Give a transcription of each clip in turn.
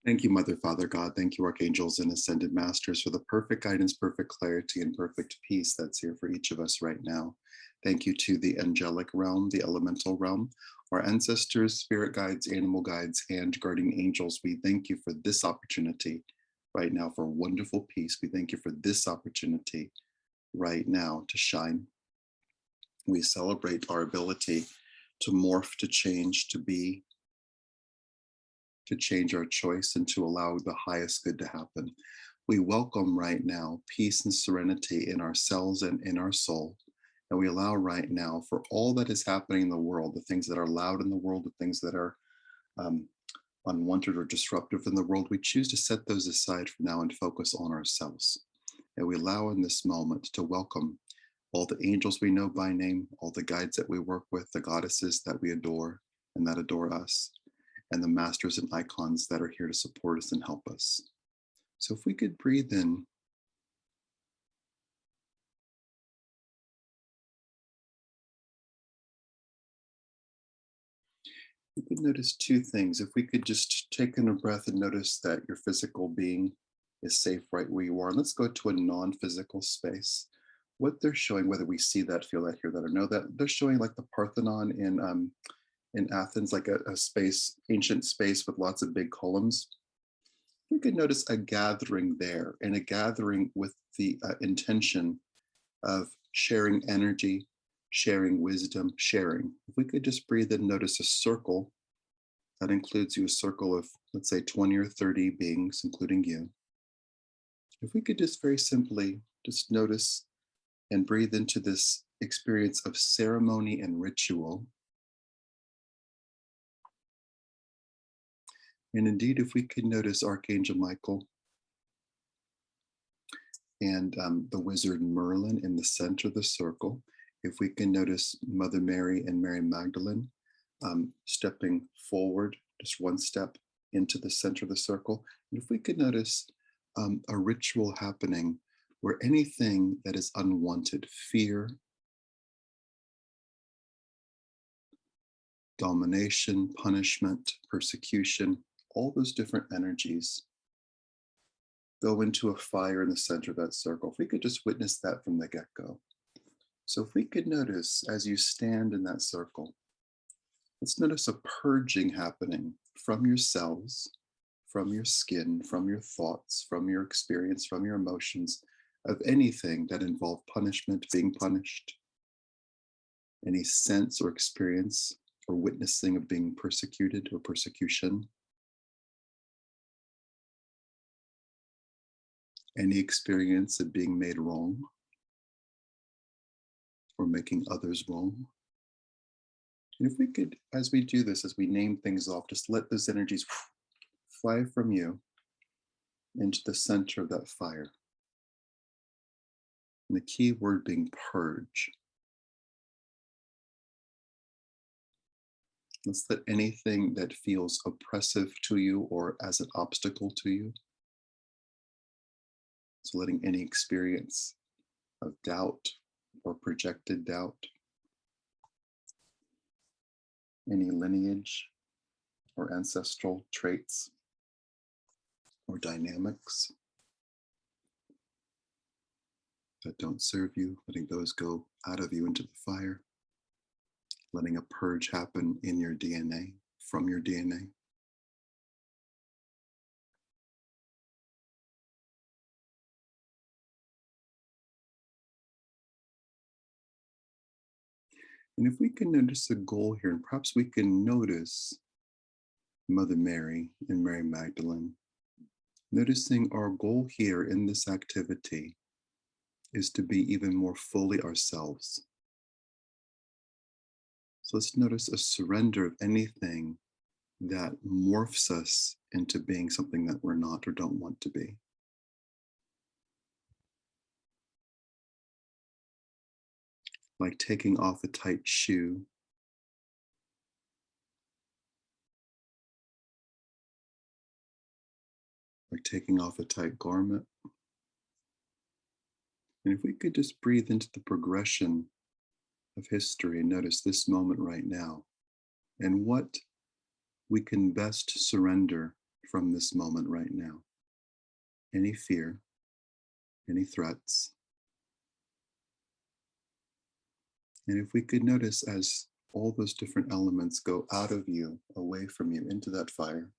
Thank you, Mother, Father, God. Thank you, Archangels and Ascended Masters, for the perfect guidance, perfect clarity, and perfect peace that's here for each of us right now. Thank you to the angelic realm, the elemental realm, our ancestors, spirit guides, animal guides, and guardian angels. We thank you for this opportunity right now for wonderful peace. We thank you for this opportunity right now to shine. We celebrate our ability to morph, to change, to be, to change our choice, and to allow the highest good to happen. We welcome right now peace and serenity in our cells and in our soul. And we allow right now for all that is happening in the world, the things that are loud in the world, the things that are um, unwanted or disruptive in the world, we choose to set those aside for now and focus on ourselves. And we allow in this moment to welcome all the angels we know by name, all the guides that we work with, the goddesses that we adore and that adore us, and the masters and icons that are here to support us and help us. So if we could breathe in, we could notice two things. If we could just take in a breath and notice that your physical being is safe right where you are. Let's go to a non-physical space. What they're showing, whether we see that, feel that, hear that, or know that, they're showing like the Parthenon in Athens, like a space, ancient space with lots of big columns. We could notice a gathering there, and a gathering with the intention of sharing energy, sharing wisdom, sharing. If we could just breathe and notice a circle, that includes you, a circle of, let's say, 20 or 30 beings, including you. If we could just very simply just notice and breathe into this experience of ceremony and ritual. And indeed, if we could notice Archangel Michael and the wizard Merlin in the center of the circle, if we can notice Mother Mary and Mary Magdalene stepping forward, just one step into the center of the circle, and if we could notice a ritual happening where anything that is unwanted, fear, domination, punishment, persecution, all those different energies go into a fire in the center of that circle. If we could just witness that from the get-go. So if we could notice as you stand in that circle, let's notice a purging happening from your cells, from your skin, from your thoughts, from your experience, from your emotions, of anything that involved punishment, being punished, any sense or experience or witnessing of being persecuted or persecution, any experience of being made wrong or making others wrong. And if we could, as we do this, as we name things off, just let those energies fly from you into the center of that fire. And the key word being purge. Let's let anything that feels oppressive to you or as an obstacle to you. So letting any experience of doubt or projected doubt, any lineage or ancestral traits or dynamics that don't serve you, letting those go out of you into the fire, letting a purge happen in your DNA, from your DNA. And if we can notice a goal here, and perhaps we can notice Mother Mary and Mary Magdalene, noticing our goal here in this activity is to be even more fully ourselves. So let's notice a surrender of anything that morphs us into being something that we're not or don't want to be. Like taking off a tight shoe, like taking off a tight garment. And if we could just breathe into the progression of history and notice this moment right now and what we can best surrender from this moment right now. Any fear, any threats. And if we could notice as all those different elements go out of you, away from you, into that fire,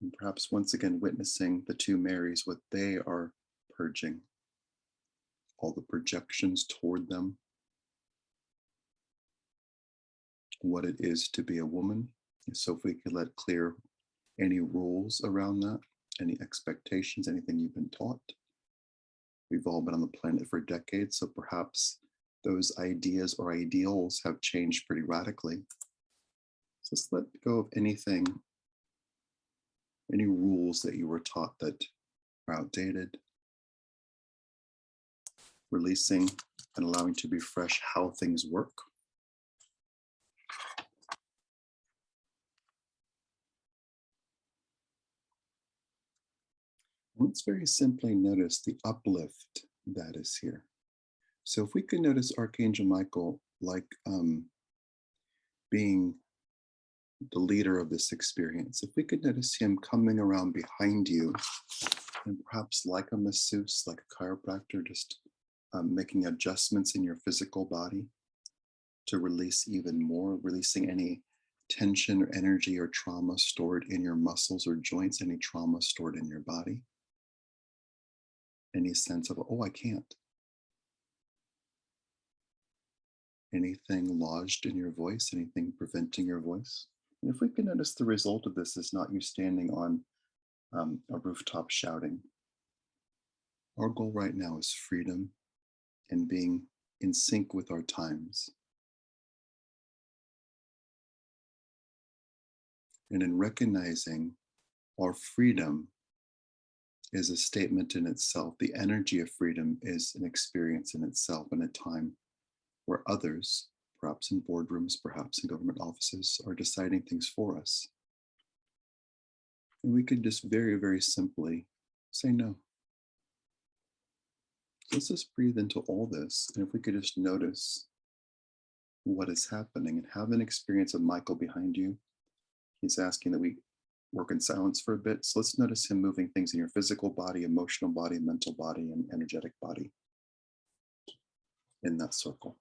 and perhaps once again witnessing the two Marys, what they are purging, all the projections toward them, what it is to be a woman. And so if we could let clear any rules around that, any expectations, anything you've been taught. We've all been on the planet for decades, so perhaps those ideas or ideals have changed pretty radically. So let's let go of anything, any rules that you were taught that are outdated, releasing and allowing to be fresh how things work. Let's very simply notice the uplift that is here. So if we could notice Archangel Michael like being the leader of this experience, if we could notice him coming around behind you and perhaps like a masseuse, like a chiropractor, just making adjustments in your physical body to release even more, releasing any tension or energy or trauma stored in your muscles or joints, any trauma stored in your body, any sense of, oh, I can't. Anything lodged in your voice, anything preventing your voice. And if we can notice the result of this is not you standing on a rooftop shouting. Our goal right now is freedom and being in sync with our times. And in recognizing our freedom is a statement in itself. The energy of freedom is an experience in itself and a time where others, perhaps in boardrooms, perhaps in government offices, are deciding things for us. And we could just very, very simply say no. So let's just breathe into all this. And if we could just notice what is happening and have an experience of Michael behind you. He's asking that we work in silence for a bit. So let's notice him moving things in your physical body, emotional body, mental body, and energetic body in that circle.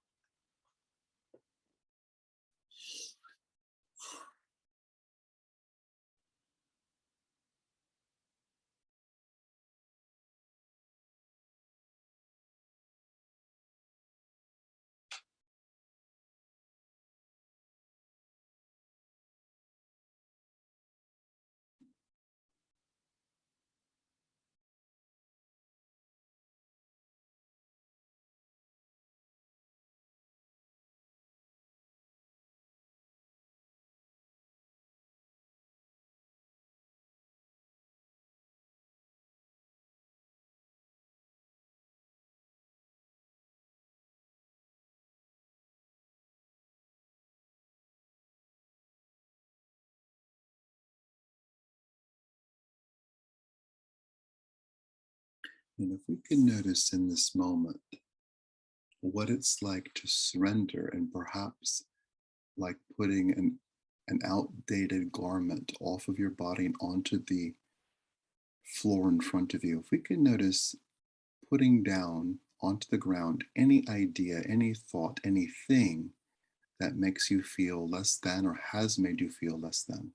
And if we can notice in this moment what it's like to surrender and perhaps like putting an outdated garment off of your body and onto the floor in front of you, if we can notice putting down onto the ground any idea, any thought, anything that makes you feel less than or has made you feel less than.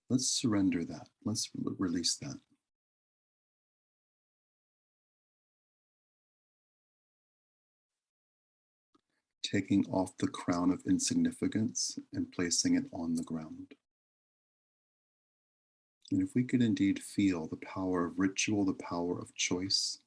Let's surrender that. Let's release that. Taking off the crown of insignificance and placing it on the ground. And if we could indeed feel the power of ritual, the power of choice,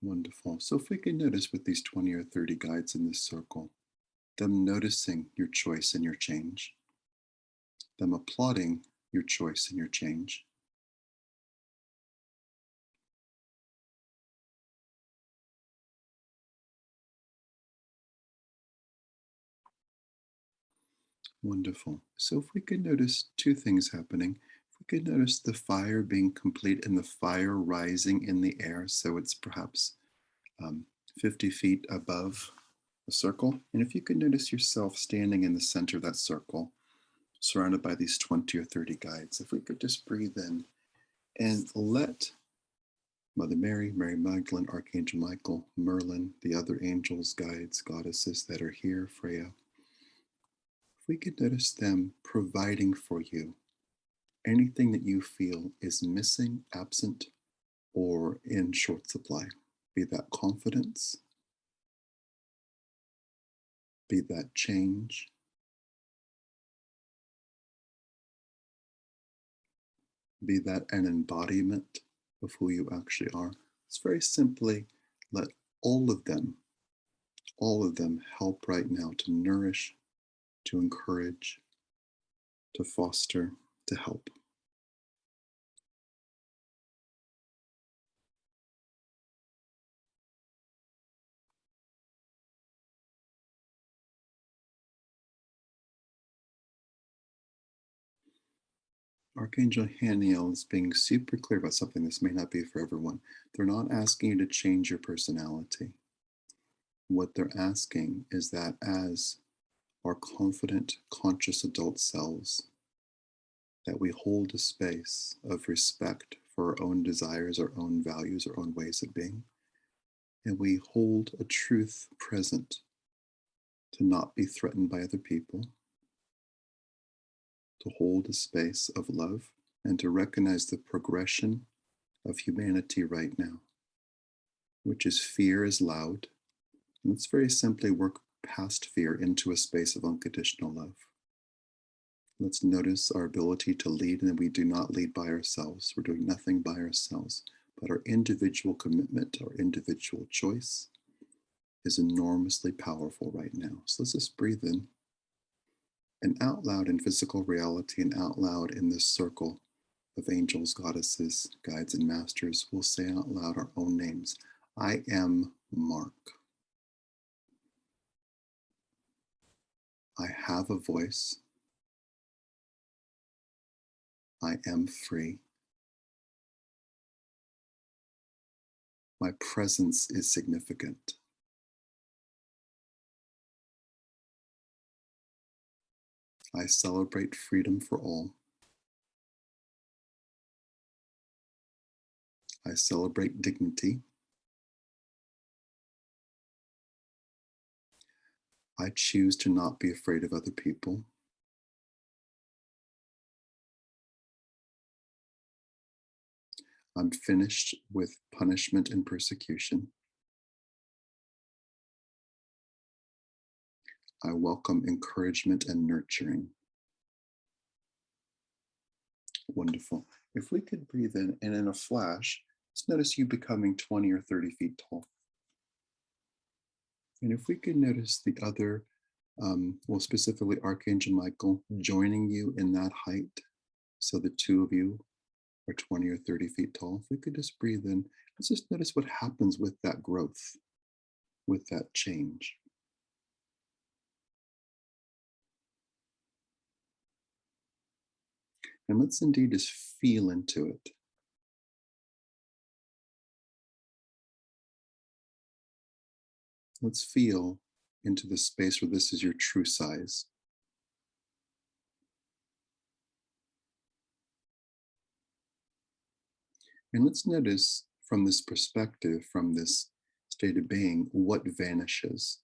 wonderful. So if we can notice with these 20 or 30 guides in this circle, them noticing your choice and your change, them applauding your choice and your change. Wonderful. So if we can notice two things happening, if we could notice the fire being complete and the fire rising in the air, so it's perhaps um, 50 feet above the circle. And if you could notice yourself standing in the center of that circle, surrounded by these 20 or 30 guides, if we could just breathe in and let Mother Mary, Mary Magdalene, Archangel Michael, Merlin, the other angels, guides, goddesses that are here, Freya, if we could notice them providing for you anything that you feel is missing, absent, or in short supply, be that confidence, be that change, be that an embodiment of who you actually are. It's very simply let all of them, all of them help right now to nourish, to encourage, to foster, to help. Archangel Haniel is being super clear about something. This may not be for everyone. They're not asking you to change your personality. What they're asking is that as our confident, conscious adult selves, that we hold a space of respect for our own desires, our own values, our own ways of being, and we hold a truth present to not be threatened by other people, to hold a space of love, and to recognize the progression of humanity right now, which is fear is loud. And let's very simply work past fear into a space of unconditional love. Let's notice our ability to lead, and we do not lead by ourselves. We're doing nothing by ourselves, but our individual commitment, our individual choice is enormously powerful right now. So let's just breathe in and out loud in physical reality and out loud in this circle of angels, goddesses, guides, and masters. We'll say out loud our own names. I am Mark. I have a voice. I am free. My presence is significant. I celebrate freedom for all. I celebrate dignity. I choose to not be afraid of other people. I'm finished with punishment and persecution. I welcome encouragement and nurturing. Wonderful. If we could breathe in, and in a flash, just notice you becoming 20 or 30 feet tall. And if we could notice the other, well, specifically Archangel Michael joining you in that height, so the two of you are 20 or 30 feet tall. If we could just breathe in, let's just notice what happens with that growth, with that change. And let's indeed just feel into it. Let's feel into the space where this is your true size. And let's notice from this perspective, from this state of being, what vanishes.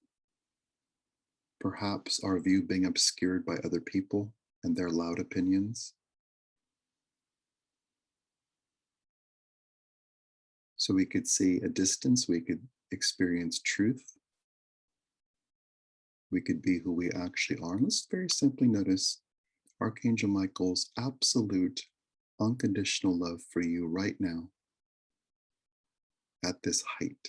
Perhaps our view being obscured by other people and their loud opinions. So we could see a distance, we could experience truth, we could be who we actually are. And let's very simply notice Archangel Michael's absolute unconditional love for you right now at this height.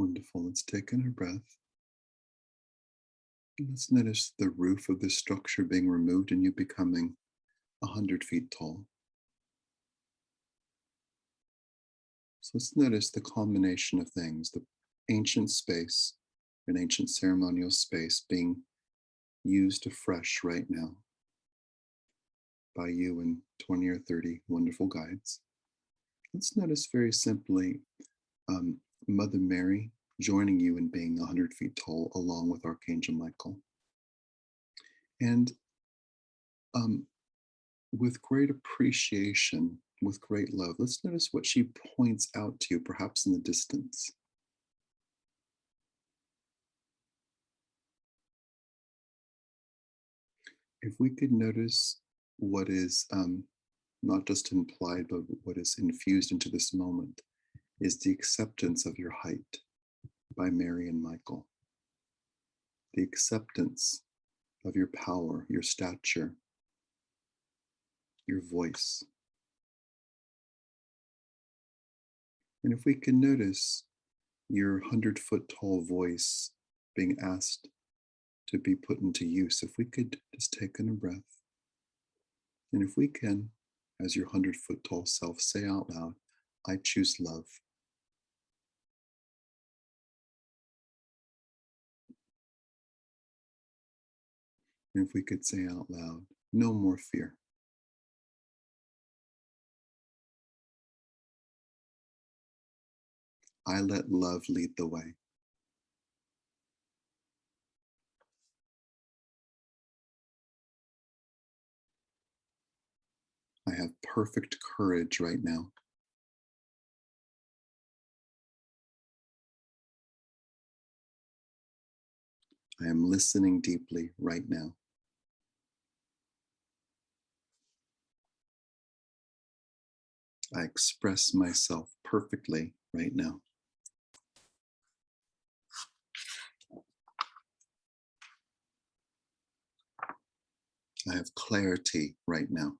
Wonderful. Let's take in a breath. Let's notice the roof of the structure being removed and you becoming 100 feet tall. So let's notice the combination of things, the ancient space, an ancient ceremonial space being used afresh right now by you and 20 or 30 wonderful guides. Let's notice very simply um, Mother Mary joining you in being 100 feet tall along with Archangel Michael. And um, with great appreciation, with great love, let's notice what she points out to you, perhaps in the distance. If we could notice what is not just implied, but what is infused into this moment, is the acceptance of your height by Mary and Michael, the acceptance of your power, your stature, your voice. And if we can notice your 100-foot tall voice being asked to be put into use, if we could just take in a breath, and if we can, as your 100-foot tall self, say out loud, I choose love. And if we could say out loud, no more fear. I let love lead the way. I have perfect courage right now. I am listening deeply right now. I express myself perfectly right now. I have clarity right now.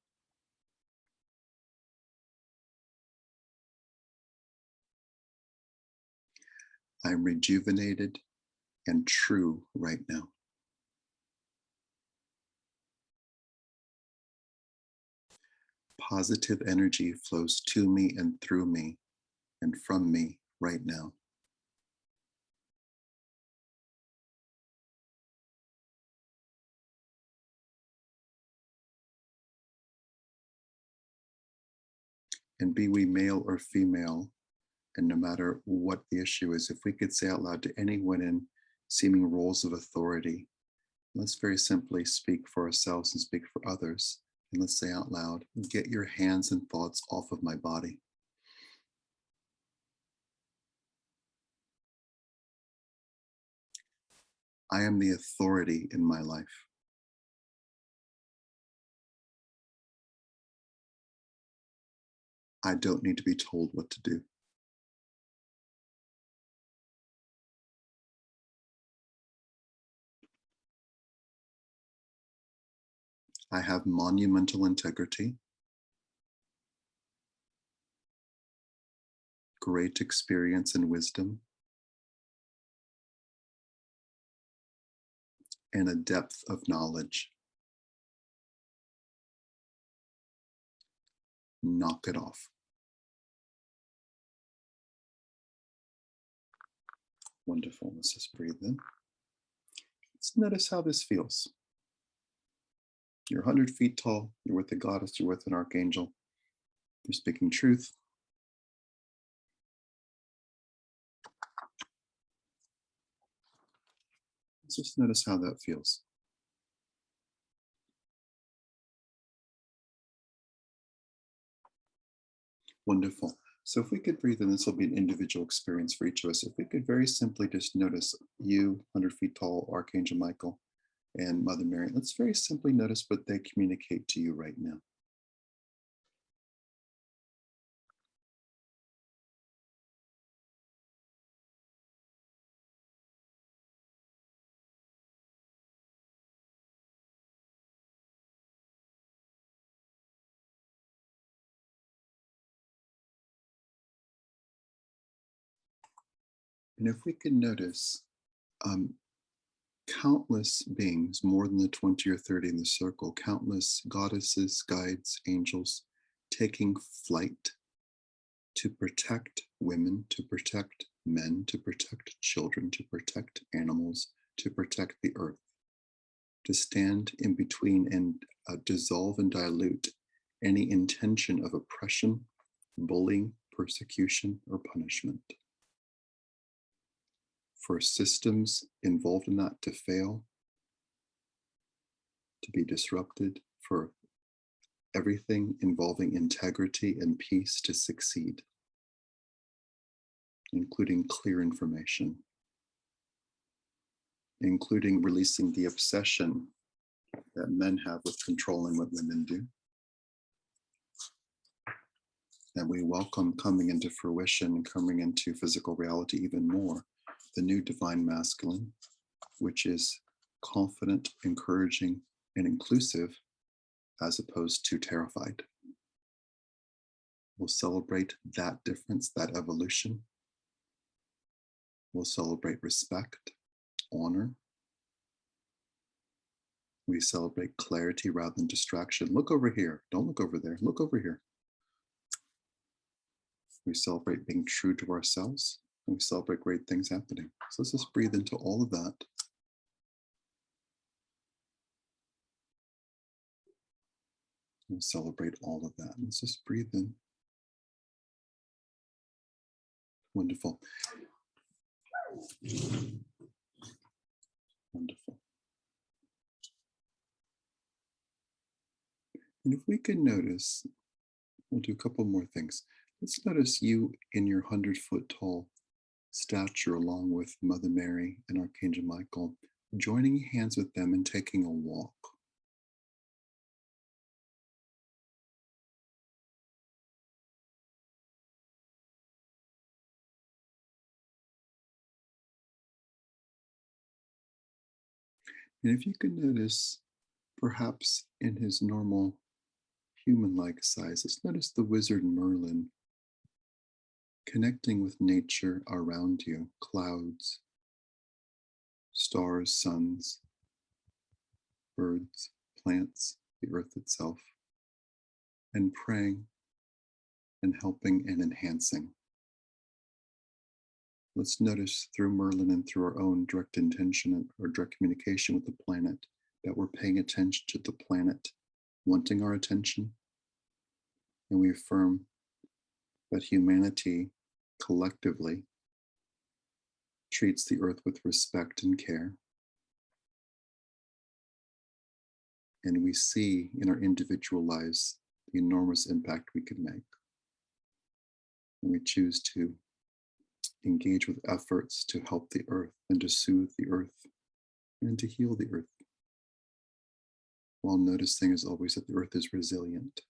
I'm rejuvenated and true right now. Positive energy flows to me and through me and from me right now. And be we male or female, and no matter what the issue is, if we could say out loud to anyone in seeming roles of authority, let's very simply speak for ourselves and speak for others. And let's say out loud, get your hands and thoughts off of my body. I am the authority in my life. I don't need to be told what to do. I have monumental integrity, great experience and wisdom, and a depth of knowledge. Knock it off. Wonderful. Let's just breathe in. Let's notice how this feels. You're 100 feet tall. You're with a goddess. You're with an archangel. You're speaking truth. Let's just notice how that feels. Wonderful. So if we could breathe in, this will be an individual experience for each of us. If we could very simply just notice you, 100 feet tall, Archangel Michael, and Mother Mary, let's very simply notice what they communicate to you right now. And if we can notice um, countless beings, more than the 20 or 30 in the circle, countless goddesses, guides, angels, taking flight to protect women, to protect men, to protect children, to protect animals, to protect the earth, to stand in between and dissolve and dilute any intention of oppression, bullying, persecution, or punishment. For systems involved in that to fail, to be disrupted, for everything involving integrity and peace to succeed, including clear information, including releasing the obsession that men have with controlling what women do. And we welcome coming into fruition, coming into physical reality even more, the new divine masculine, which is confident, encouraging, and inclusive, as opposed to terrified. We'll celebrate that difference, that evolution. We'll celebrate respect, honor. We celebrate clarity rather than distraction. Look over here. Don't look over there. Look over here. We celebrate being true to ourselves, and we celebrate great things happening. So let's just breathe into all of that. We'll celebrate all of that. Let's just breathe in. Wonderful. Wonderful. And if we can notice, we'll do a couple more things. Let's notice you in your 100-foot tall stature, along with Mother Mary and Archangel Michael, joining hands with them and taking a walk. And if you can notice, perhaps in his normal human-like size, let's notice the wizard Merlin connecting with nature around you, clouds, stars, suns, birds, plants, the earth itself, and praying and helping and enhancing. Let's notice through Merlin and through our own direct intention or direct communication with the planet that we're paying attention to the planet wanting our attention. And we affirm that humanity collectively treats the earth with respect and care. And we see in our individual lives the enormous impact we can make. And we choose to engage with efforts to help the earth and to soothe the earth and to heal the earth, while noticing as always that the earth is resilient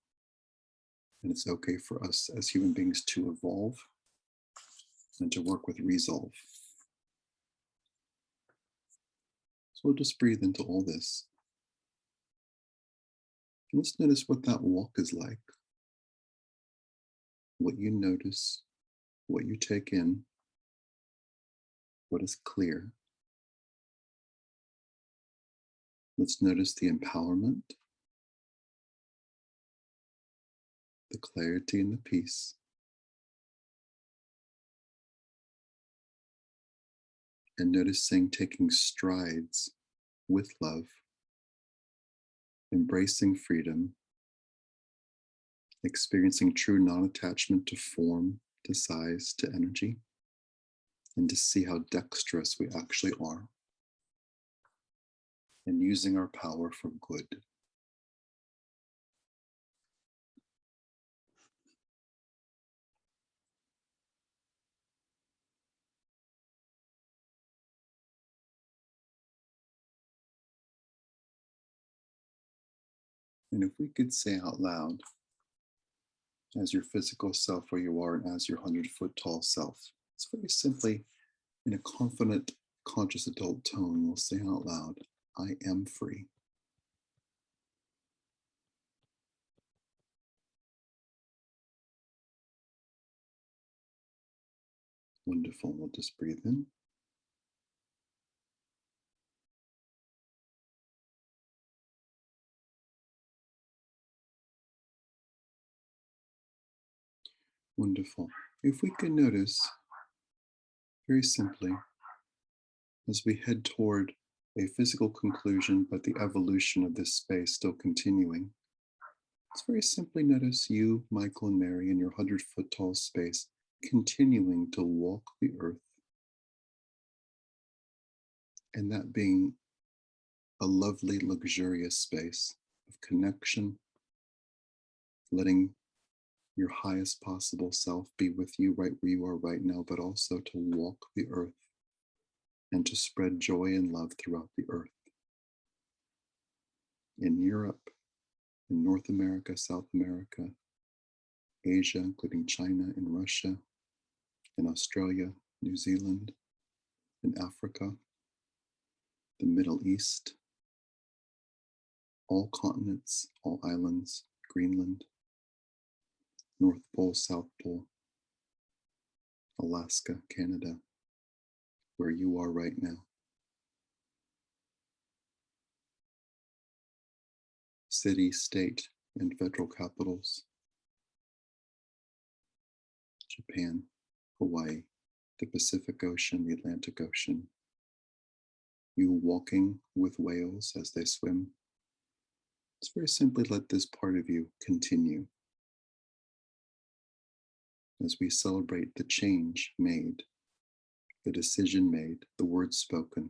and it's okay for us as human beings to evolve and to work with resolve. So we'll just breathe into all this. And let's notice what that walk is like, what you notice, what you take in, what is clear. Let's notice the empowerment, the clarity and the peace. And noticing taking strides with love, embracing freedom, experiencing true non-attachment to form, to size, to energy, and to see how dexterous we actually are, and using our power for good. And if we could say out loud, as your physical self where you are and as your 100-foot tall self, it's very simply in a confident, conscious adult tone, we'll say out loud, I am free. Wonderful. We'll just breathe in Wonderful. If we can notice very simply as we head toward a physical conclusion, but the evolution of this space still continuing, let's very simply notice you, Michael, and Mary in your 100-foot tall space continuing to walk the earth, and that being a lovely, luxurious space of connection, letting your highest possible self be with you right where you are right now, but also to walk the earth and to spread joy and love throughout the earth. In Europe, in North America, South America, Asia, including China and Russia, in Australia, New Zealand, in Africa, the Middle East, all continents, all islands, Greenland, North Pole, South Pole, Alaska, Canada, where you are right now. City, state, and federal capitals, Japan, Hawaii, the Pacific Ocean, the Atlantic Ocean, you walking with whales as they swim. Let's very simply let this part of you continue as we celebrate the change made, the decision made, the words spoken.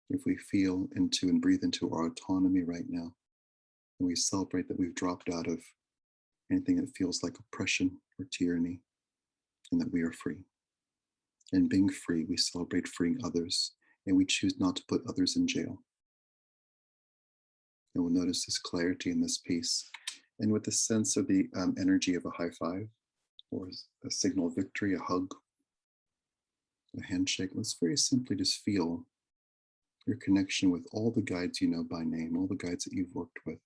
If we feel into and breathe into our autonomy right now, and we celebrate that we've dropped out of anything that feels like oppression or tyranny, and that we are free. And being free, we celebrate freeing others, and we choose not to put others in jail. And we'll notice this clarity and this peace. And with the sense of the energy of a high five, or a signal of victory, a hug, a handshake, let's very simply just feel your connection with all the guides you know by name, all the guides that you've worked with,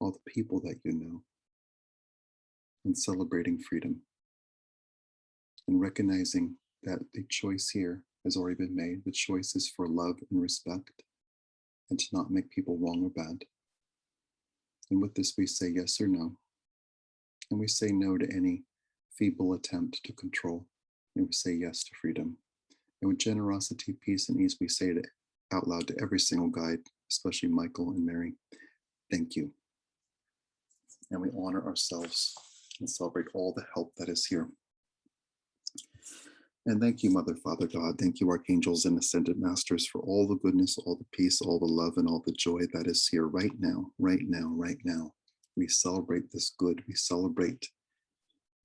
all the people that you know, and celebrating freedom. And recognizing that the choice here has already been made. The choice is for love and respect, and to not make people wrong or bad. And with this, we say yes or no. And we say no to any feeble attempt to control. And we say yes to freedom. And with generosity, peace, and ease, we say it out loud to every single guide, especially Michael and Mary. Thank you. And we honor ourselves and celebrate all the help that is here. And thank you, Mother, Father, God. Thank you, Archangels and Ascended Masters, for all the goodness, all the peace, all the love, and all the joy that is here right now, right now, right now. We celebrate this good. We celebrate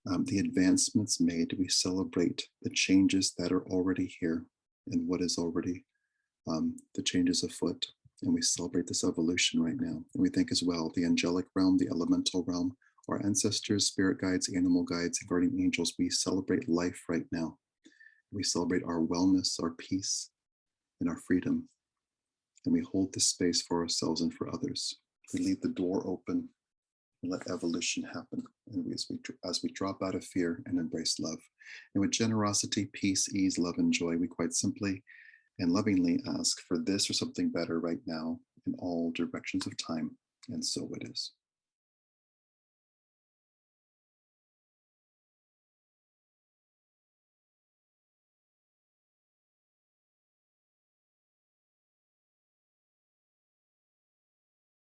the advancements made. We celebrate the changes that are already here and what is already the changes afoot. And we celebrate this evolution right now. And we thank as well the angelic realm, the elemental realm, our ancestors, spirit guides, animal guides, and guardian angels. We celebrate life right now. We celebrate our wellness, our peace, and our freedom. And we hold this space for ourselves and for others. We leave the door open and let evolution happen. And as we drop out of fear and embrace love. And with generosity, peace, ease, love, and joy, we quite simply and lovingly ask for this or something better right now in all directions of time. And so it is.